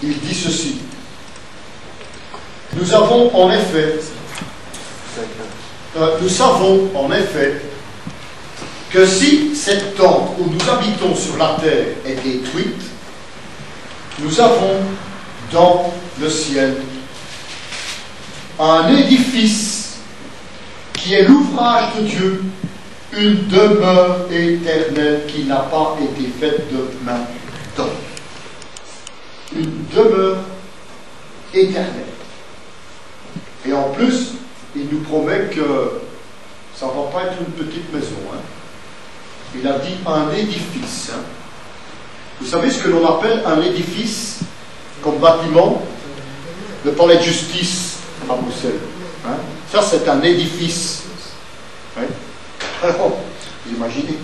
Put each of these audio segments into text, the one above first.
il dit ceci. Nous savons en effet que si cette tente où nous habitons sur la terre est détruite, nous avons dans le ciel un édifice qui est l'ouvrage de Dieu, une demeure éternelle qui n'a pas été faite de main d'homme. Une demeure éternelle. Et en plus, il nous promet que ça ne va pas être une petite maison. Hein. Il a dit un édifice. Hein. Vous savez ce que l'on appelle un édifice comme bâtiment? Le palais de justice à Bruxelles. Hein. Ça, c'est un édifice. Hein. Alors, vous imaginez,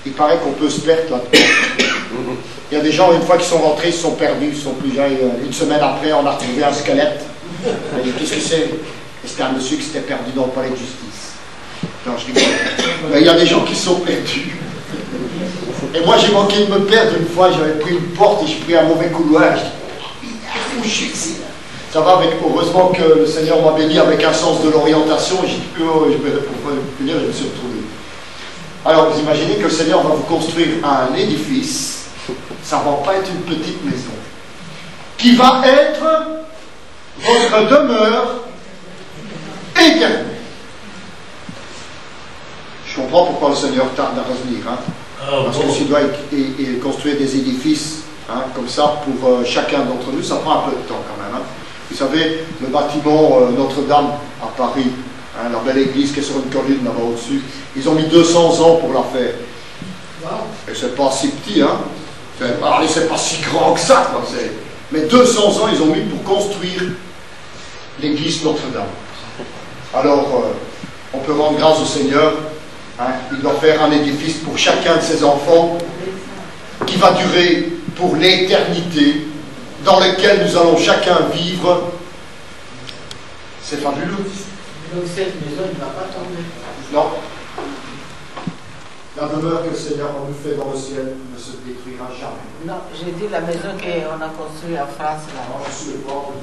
il paraît qu'on peut se perdre là-dedans. Il y a des gens, une fois qu'ils sont rentrés, ils se sont perdus, ils sont plus jeunes. Une semaine après, on a retrouvé un squelette. Qu'est-ce que c'est? C'était un monsieur qui s'était perdu dans le palais de justice. Non, je rigole. Mais il y a des gens qui se sont perdus. Et moi, j'ai manqué de me perdre une fois. J'avais pris une porte et j'ai pris un mauvais couloir. Je dis, ça va avec, heureusement que le Seigneur m'a béni avec un sens de l'orientation. J'ai dit, oh, je vais punir, je me suis retrouvé. Alors, vous imaginez que le Seigneur va vous construire un édifice. Ça ne va pas être une petite maison. Qui va être votre demeure éternelle. Je comprends pourquoi le Seigneur tarde à revenir. Hein? Parce que s'il doit construire des édifices hein, comme ça pour chacun d'entre nous, ça prend un peu de temps quand même. Hein? Vous savez, le bâtiment Notre-Dame à Paris, hein, la belle église qui est sur une colline là-bas au-dessus, ils ont mis 200 ans pour la faire. Et c'est pas si petit, hein. C'est pas si grand que ça, quoi. Mais 200 ans, ils ont mis pour construire l'église Notre-Dame. Alors, on peut rendre grâce au Seigneur. Hein, il doit faire un édifice pour chacun de ses enfants qui va durer pour l'éternité, dans lequel nous allons chacun vivre. C'est fabuleux. Donc cette maison ne va pas tomber. Non. La demeure que le Seigneur nous fait dans le ciel ne se détruira jamais. Non, j'ai dit la maison qu'on a construite en France là. Non, je suis pas, vous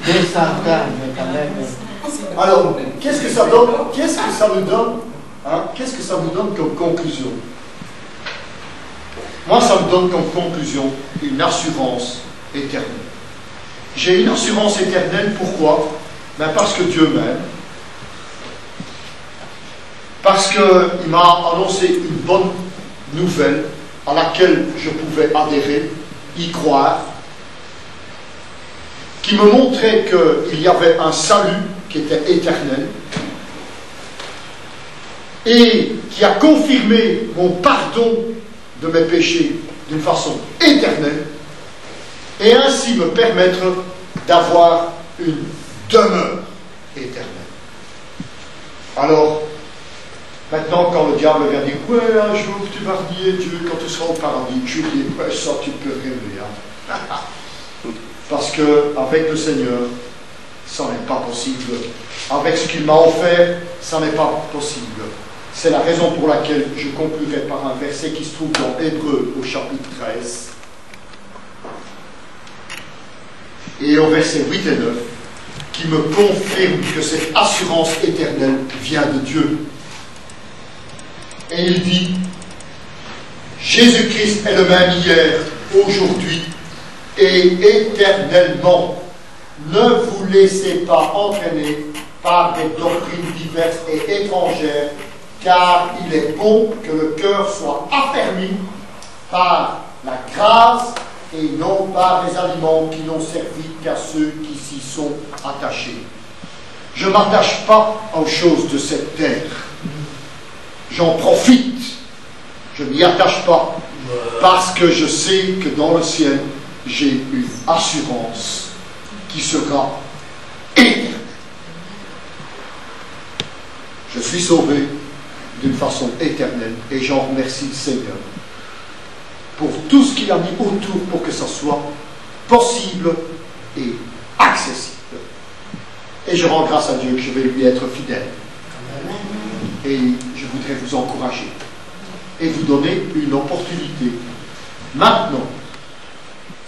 Deux centaines, mais quand même. Alors, qu'est-ce que ça donne? Qu'est-ce que ça nous donne? Hein? Qu'est-ce que ça nous donne comme conclusion? Moi, ça me donne comme conclusion une assurance éternelle. J'ai une assurance éternelle, pourquoi? Ben parce que Dieu m'aime. Parce qu'il m'a annoncé une bonne nouvelle à laquelle je pouvais adhérer, y croire, qui me montrait qu'il y avait un salut qui était éternel et qui a confirmé mon pardon de mes péchés d'une façon éternelle et ainsi me permettre d'avoir une demeure éternelle. Alors, maintenant, quand le diable vient dire « Ouais, un jour tu vas renier Dieu quand tu seras au paradis », je lui dis « Ouais, ça tu peux rêver. Hein. » Parce qu'avec le Seigneur, ça n'est pas possible. Avec ce qu'il m'a offert, ça n'est pas possible. C'est la raison pour laquelle je conclurai par un verset qui se trouve dans Hébreux au chapitre 13. Et au verset 8 et 9, qui me confirme que cette assurance éternelle vient de Dieu. Et il dit, Jésus-Christ est le même hier, aujourd'hui et éternellement. Ne vous laissez pas entraîner par des doctrines diverses et étrangères, car il est bon que le cœur soit affermi par la grâce et non par les aliments qui n'ont servi qu'à ceux qui s'y sont attachés. Je ne m'attache pas aux choses de cette terre. J'en profite. Je ne m'y attache pas parce que je sais que dans le ciel, j'ai une assurance qui sera éternelle. Je suis sauvé d'une façon éternelle et j'en remercie le Seigneur pour tout ce qu'il a mis autour pour que ça soit possible et accessible. Et je rends grâce à Dieu que je vais lui être fidèle. Et je voudrais vous encourager et vous donner une opportunité maintenant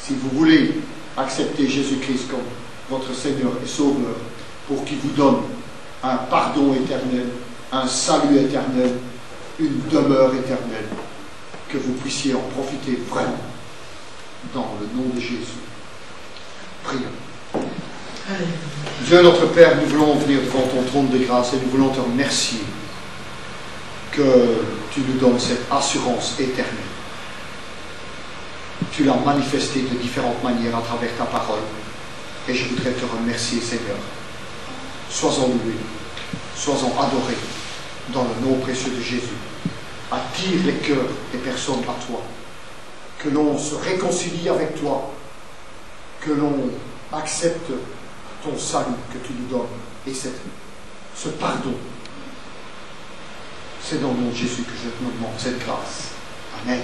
Si vous voulez accepter Jésus-Christ comme votre Seigneur et Sauveur, pour qu'il vous donne un pardon éternel, un salut éternel, une demeure éternelle, que vous puissiez en profiter vraiment, dans le nom de Jésus. Prions. Dieu notre Père, nous voulons venir devant ton trône de grâce et nous voulons te remercier que tu nous donnes cette assurance éternelle. Tu l'as manifestée de différentes manières à travers ta parole et je voudrais te remercier, Seigneur. Sois-en loué, sois-en adoré dans le nom précieux de Jésus. Attire les cœurs des personnes à toi, que l'on se réconcilie avec toi, que l'on accepte ton salut que tu nous donnes et ce pardon. C'est dans le nom de Jésus que je te demande cette grâce. Amen.